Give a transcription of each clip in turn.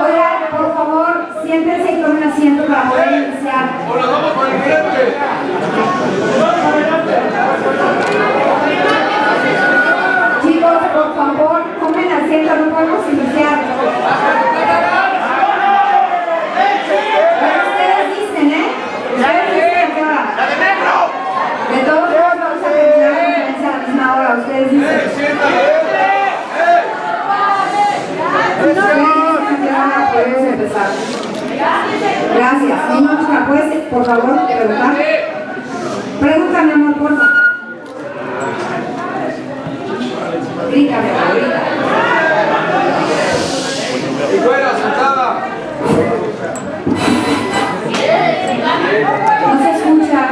Oigan, por favor, siéntense y tomen asiento para poder iniciar. Chicos, por favor, tomen asiento, no podemos iniciar. Ustedes dicen, ¿eh? Ustedes dicen que ahora. De todos modos vamos a terminar la conferencia a la misma hora. Ustedes dicen. Podemos empezar. Gracias. Mi nombre, ¿puedes, por favor, preguntar? Pregunta, mi amor, por favor. Grítame, grita. Y fuera, sentada. No se escucha.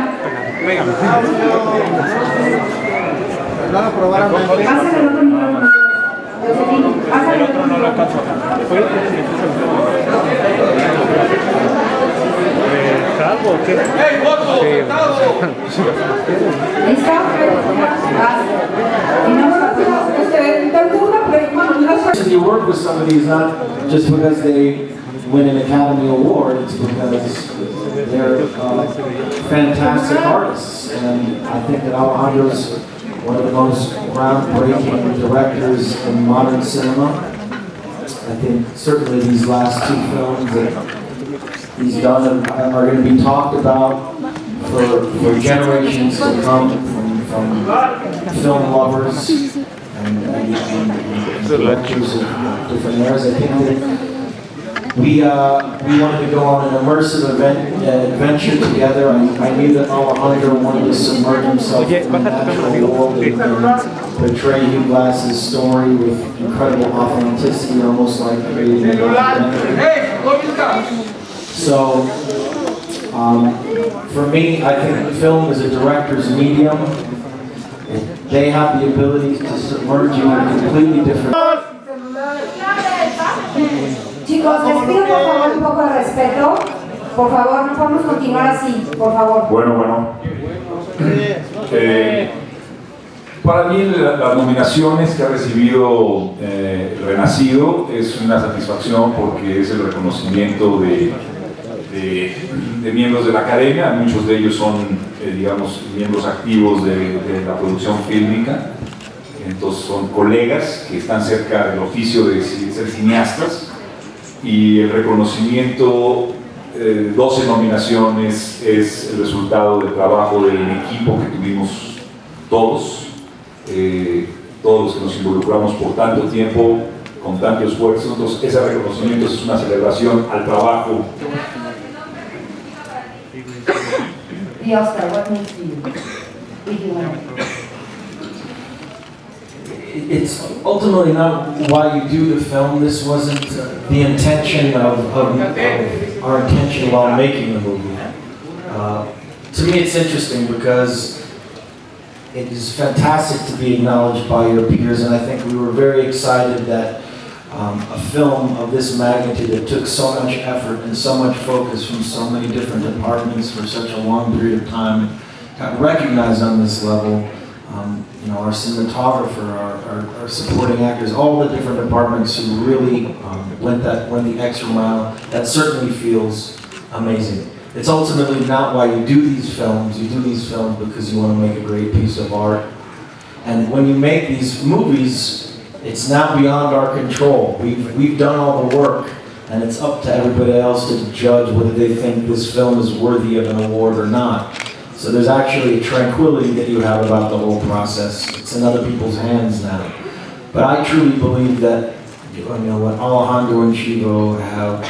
Pásale el otro micrófono. Pásale el otro micrófono. ¿Salvo o qué? ¡Ey, voto! ¡Sentado! ¿Listo? If you work with somebody, it's not just because they win an Academy Award, it's because they're fantastic artists. And I think that Alejandro's one of the most groundbreaking directors in modern cinema. I think certainly these last two films that he's done are going to be talked about for generations to come from film lovers and directors of different eras. I think that we wanted to go on an immersive adventure together. I knew that Alejandro wanted to submerge himself in the natural world and portray Hugh Glass's story with incredible authenticity, almost like creating a documentary. So, for me, I think film is a director's medium. They have the ability to submerge you in a completely different... Chicos, les pido por favor un poco de respeto. Por favor, no podemos continuar así, por favor. Bueno. Para mí las nominaciones que ha recibido Renacido es una satisfacción porque es el reconocimiento de miembros de la academia. Muchos de ellos son, digamos, miembros activos de la producción fílmica. Entonces son colegas que están cerca del oficio de ser cineastas. Y el reconocimiento, 12 nominaciones, es el resultado del trabajo del equipo que tuvimos todos, todos los que nos involucramos por tanto tiempo, con tanto esfuerzo. Entonces ese reconocimiento es una celebración al trabajo. The Oscar, what means to you? If you win It's ultimately not why you do the film. This wasn't the intention of our intention while making the movie. To me, it's interesting because it is fantastic to be acknowledged by your peers, and I think we were very excited that a film of this magnitude that took so much effort and so much focus from so many different departments for such a long period of time got recognized on this level. You know, our cinematographer, our supporting actors, all the different departments who really went the extra mile. That certainly feels amazing. It's ultimately not why you do these films. You do these films because you want to make a great piece of art. And when you make these movies, it's now beyond our control. We've done all the work, and it's up to everybody else to judge whether they think this film is worthy of an award or not. So there's actually a tranquility that you have about the whole process. It's in other people's hands now. But I truly believe that, you know, what Alejandro and Chivo have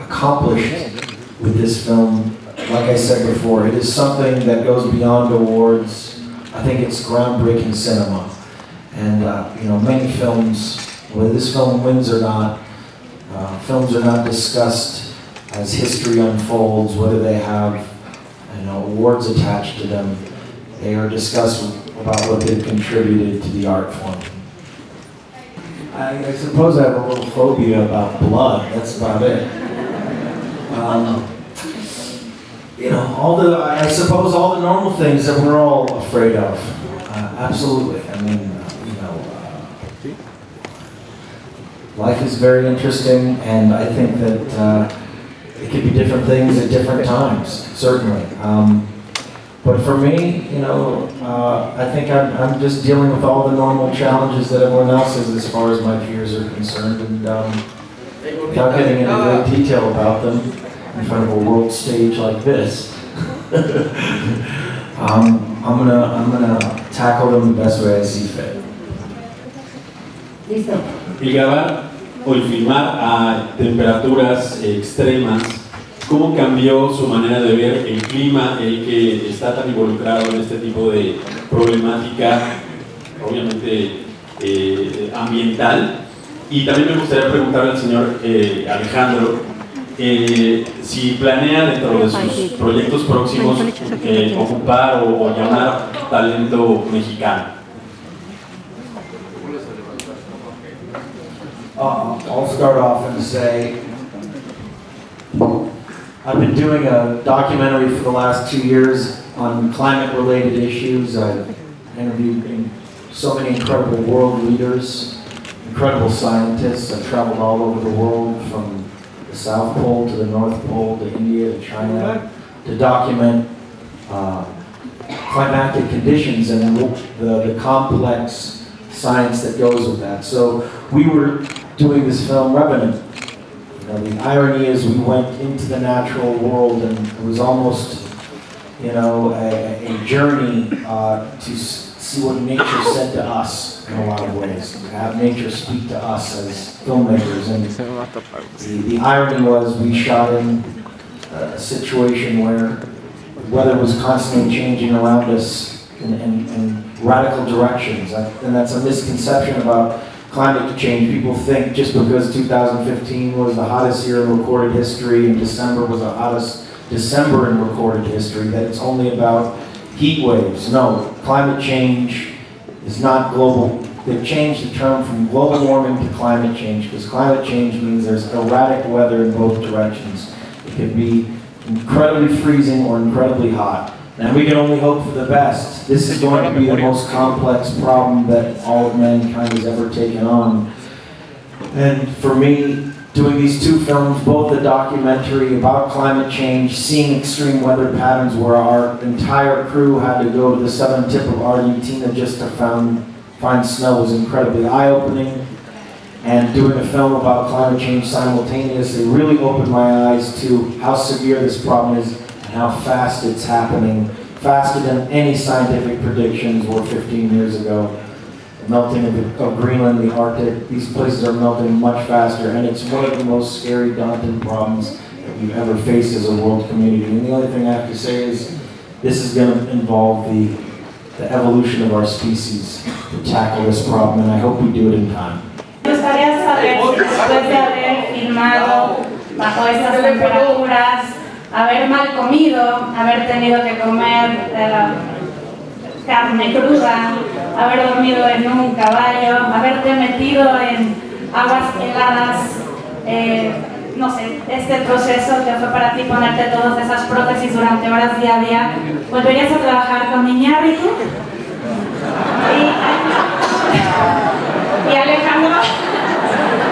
accomplished with this film, like I said before, it is something that goes beyond awards. I think it's groundbreaking cinema. And you know, many films, whether this film wins or not, films are not discussed as history unfolds, whether they have, you know, awards attached to them. They are discussed about what they've contributed to the art form. I suppose I have a little phobia about blood. That's about it. You know, I suppose all the normal things that we're all afraid of. Absolutely. I mean, you know, Life is very interesting, and I think that it could be different things at different times, certainly. But for me, you know, I think I'm just dealing with all the normal challenges that everyone else is as far as my peers are concerned, and without getting into great detail about them in front of a world stage like this, I'm gonna tackle them the best way I see fit. Listo. El grabar o el filmar a temperaturas extremas, ¿cómo cambió su manera de ver el clima, el que está tan involucrado en este tipo de problemática, obviamente ambiental? Y también me gustaría preguntarle al señor Alejandro si planea dentro de sus proyectos próximos ocupar o llamar talento mexicano. I'll start off and say, I've been doing a documentary for the last 2 years on climate-related issues. I've interviewed so many incredible world leaders, incredible scientists. I've traveled all over the world, from the South Pole to the North Pole to India to China, to document climatic conditions and the complex science that goes with that. So we were doing this film, Revenant. You know, the irony is we went into the natural world, and it was almost, you know, a journey to see what nature said to us in a lot of ways, to have nature speak to us as filmmakers. And the irony was we shot in a situation where the weather was constantly changing around us in radical directions. And that's a misconception about climate change. People think just because 2015 was the hottest year in recorded history and December was the hottest December in recorded history, that it's only about heat waves. No, climate change is not global. They've changed the term from global warming to climate change, because climate change means there's erratic weather in both directions. It could be incredibly freezing or incredibly hot. And we can only hope for the best. This is going to be the most complex problem that all of mankind has ever taken on. And for me, doing these two films, both a documentary about climate change, seeing extreme weather patterns where our entire crew had to go to the southern tip of Argentina just to find snow, was incredibly eye-opening. And doing a film about climate change simultaneously really opened my eyes to how severe this problem is, how fast it's happening, faster than any scientific predictions were 15 years ago. The melting of Greenland, the Arctic, these places are melting much faster, and it's one of the most scary, daunting problems that we've ever faced as a world community. And the only thing I have to say is this is going to involve the evolution of our species to tackle this problem, and I hope we do it in time. Me gustaría saber si después de haber filmado bajo estas temperaturas, haber mal comido, haber tenido que comer carne cruda, haber dormido en un caballo, haberte metido en aguas heladas, no sé, este proceso que fue para ti ponerte todas esas prótesis durante horas día a día, ¿volverías a trabajar con Iñárritu? Y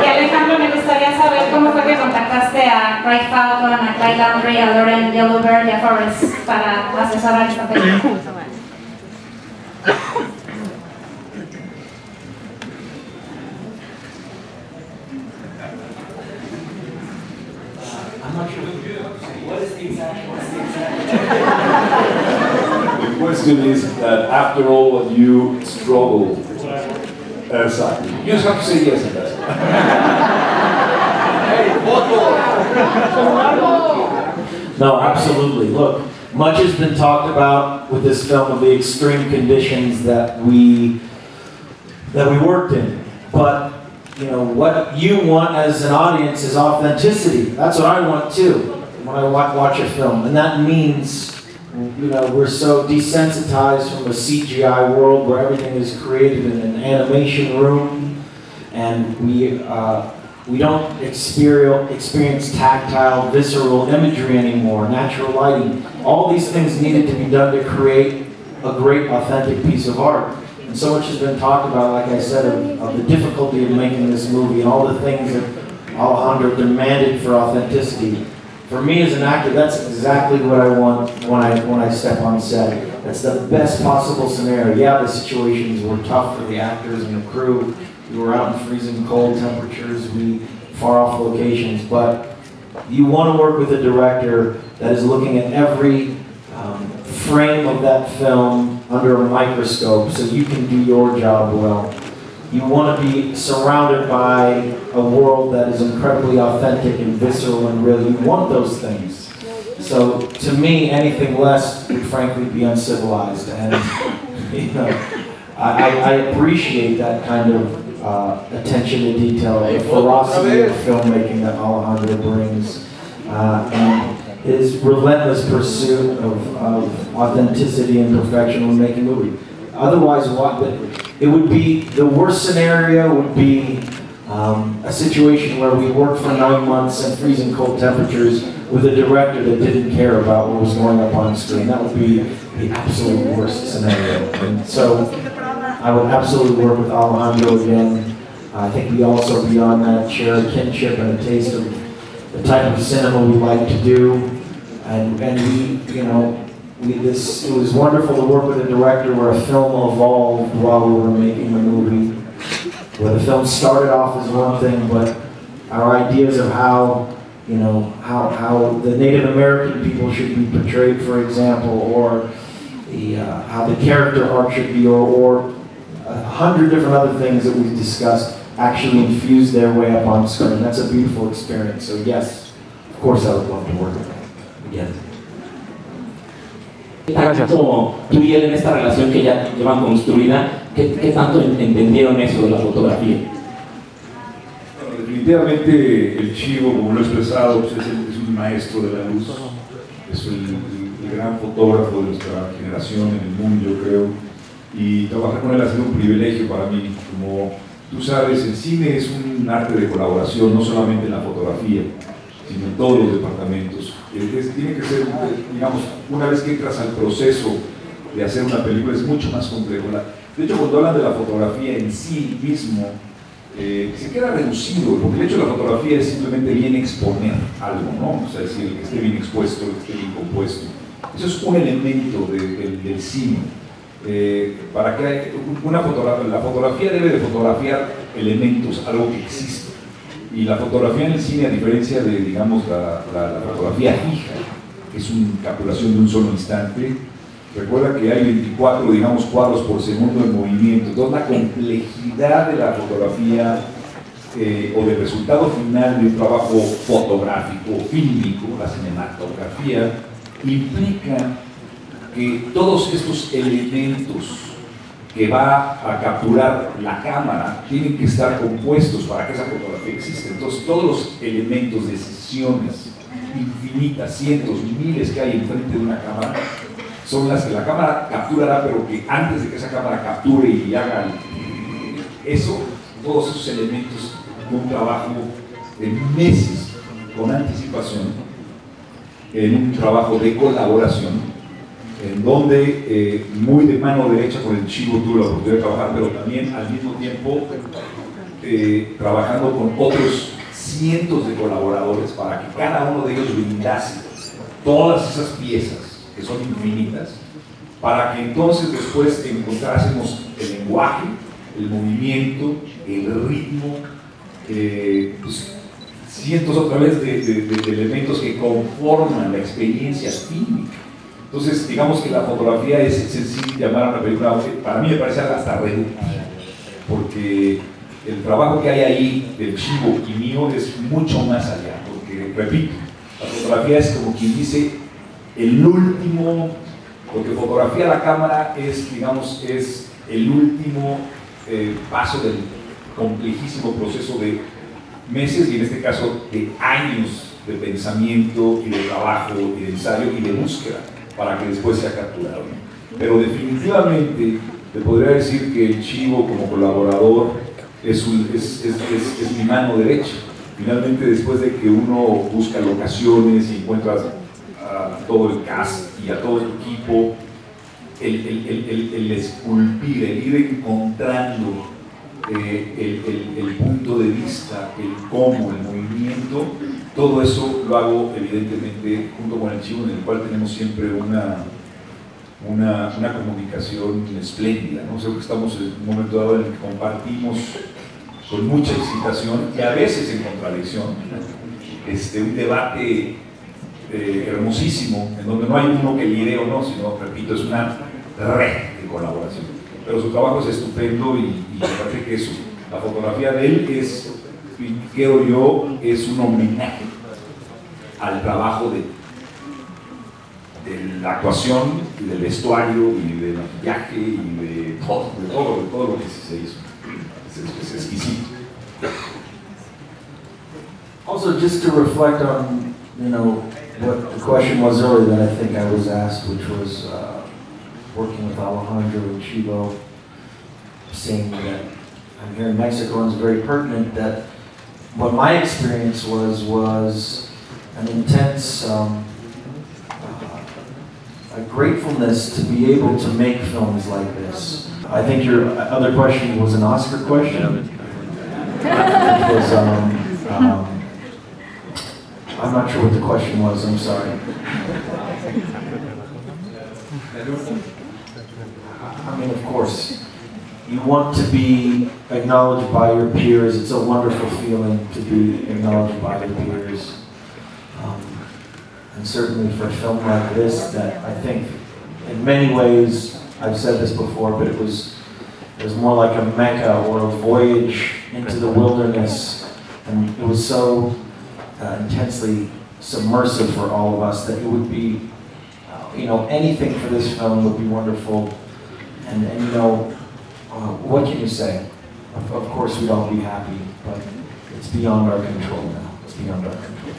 Alejandro, me gustaría saber cómo fue que contactaste a Craig Falcon, a Clyde Landry, a Lauren Yellowbird y a Forrest para asesorar esta película. I'm not sure what is the exact The question is that after all what you struggled, exactly. You just have to say yes and that's No, absolutely. Look, much has been talked about with this film of the extreme conditions that we worked in. But you know, what you want as an audience is authenticity. That's what I want too when I watch a film. And that means, you know, we're so desensitized from a CGI world where everything is created in an animation room, and we don't experience tactile, visceral imagery anymore, natural lighting. All these things needed to be done to create a great, authentic piece of art. And so much has been talked about, like I said, of the difficulty of making this movie and all the things that Alejandro demanded for authenticity. For me as an actor, that's exactly what I want when I step on set. That's the best possible scenario. Yeah, the situations were tough for the actors and the crew. We were out in freezing cold temperatures, far off locations, but you want to work with a director that is looking at every frame of that film under a microscope so you can do your job well. You want to be surrounded by a world that is incredibly authentic and visceral and real. You want those things. So to me, anything less would frankly be uncivilized. And I appreciate that kind of attention to detail, the ferocity of filmmaking that Alejandro brings, and his relentless pursuit of authenticity and perfection when making a movie. Otherwise, it would be, the worst scenario would be a situation where we worked for 9 months in freezing cold temperatures with a director that didn't care about what was going up on screen. That would be the absolute worst scenario. And so I would absolutely work with Alejandro again. I think we also, beyond that, share a kinship and a taste of the type of cinema we like to do. And it was wonderful to work with a director where a film evolved while we were making the movie. Where the film started off as one thing, but our ideas of how the Native American people should be portrayed, for example, or how the character arc should be, or 100 different other things that we've discussed actually infuse their way up on screen. That's a beautiful experience. So yes, of course I would love to work with them again. Tanto tú y él en esta relación que ya llevan construida, ¿qué tanto entendieron eso de la fotografía? Bueno, definitivamente el Chivo, como lo he expresado, pues es un maestro de la luz, es el gran fotógrafo de nuestra generación en el mundo, yo creo, y trabajar con él ha sido un privilegio para mí. Como tú sabes, el cine es un arte de colaboración, no solamente en la fotografía, sino en todos los departamentos. Tiene que ser, digamos, una vez que entras al proceso de hacer una película es mucho más complejo. De hecho, cuando hablan de la fotografía en sí mismo, se queda reducido, porque el hecho de la fotografía es simplemente bien exponer algo, ¿no? O sea, decir, que esté bien expuesto, que esté bien compuesto. Eso es un elemento del cine. Para que la fotografía debe de fotografiar elementos, algo que existe. Y la fotografía en el cine, a diferencia de, digamos, la fotografía fija, que es una capturación de un solo instante, recuerda que hay 24, digamos, cuadros por segundo en movimiento. Entonces la complejidad de la fotografía o del resultado final de un trabajo fotográfico, fílmico, la cinematografía, implica que todos estos elementos que va a capturar la cámara tienen que estar compuestos para que esa fotografía exista. Entonces todos los elementos, decisiones infinitas, cientos, miles que hay enfrente de una cámara son las que la cámara capturará, pero que antes de que esa cámara capture y haga eso, todos esos elementos de un trabajo de meses con anticipación, en un trabajo de colaboración, en donde muy de mano derecha con el Chivo tuve la oportunidad de trabajar, pero también al mismo tiempo trabajando con otros cientos de colaboradores para que cada uno de ellos brindase todas esas piezas que son infinitas, para que entonces después encontrásemos el lenguaje, el movimiento, el ritmo, pues, cientos otra vez de elementos que conforman la experiencia fílmica. Entonces, digamos que la fotografía es sencillo llamar a una película, para mí me parece hasta reductiva, porque el trabajo que hay ahí del Chivo y mío es mucho más allá, porque, repito, la fotografía es como quien dice el último, lo que fotografía la cámara es, digamos, es el último paso del complejísimo proceso de meses y en este caso de años de pensamiento y de trabajo y de ensayo y de búsqueda para que después sea capturado. Pero definitivamente te podría decir que el Chivo como colaborador es mi mano derecha. Finalmente, después de que uno busca locaciones y encuentra a todo el cast y a todo el equipo, el esculpir, el ir encontrando el punto de vista, el cómo, el movimiento, todo eso lo hago evidentemente junto con el chivo, en el cual tenemos siempre una comunicación espléndida, ¿no? Creo que estamos en un momento dado en el que compartimos con mucha excitación y a veces en contradicción un debate hermosísimo, en donde no hay uno que lidere o no, sino, repito, es una red de colaboración. Pero su trabajo es estupendo y me parece que eso, la fotografía de él es, creo yo, es un homenaje al trabajo de la actuación y del vestuario y del maquillaje y de todo lo que se hizo. Es exquisito. Also, just to reflect on, what the question was earlier that I think I was asked, which was working with Alejandro and Chivo, saying that I'm here in Mexico, and it's very pertinent that what my experience was an intense a gratefulness to be able to make films like this. I think your other question was an Oscar question. It was, I'm not sure what the question was, I'm sorry. I mean, of course, you want to be acknowledged by your peers. It's a wonderful feeling to be acknowledged by your peers. And certainly for a film like this, that I think in many ways, I've said this before, but it was more like a Mecca or a voyage into the wilderness. And it was so intensely submersive for all of us that it would be, anything for this film would be wonderful. And what can you say? Of course we'd all be happy, but it's beyond our control now. It's beyond our control.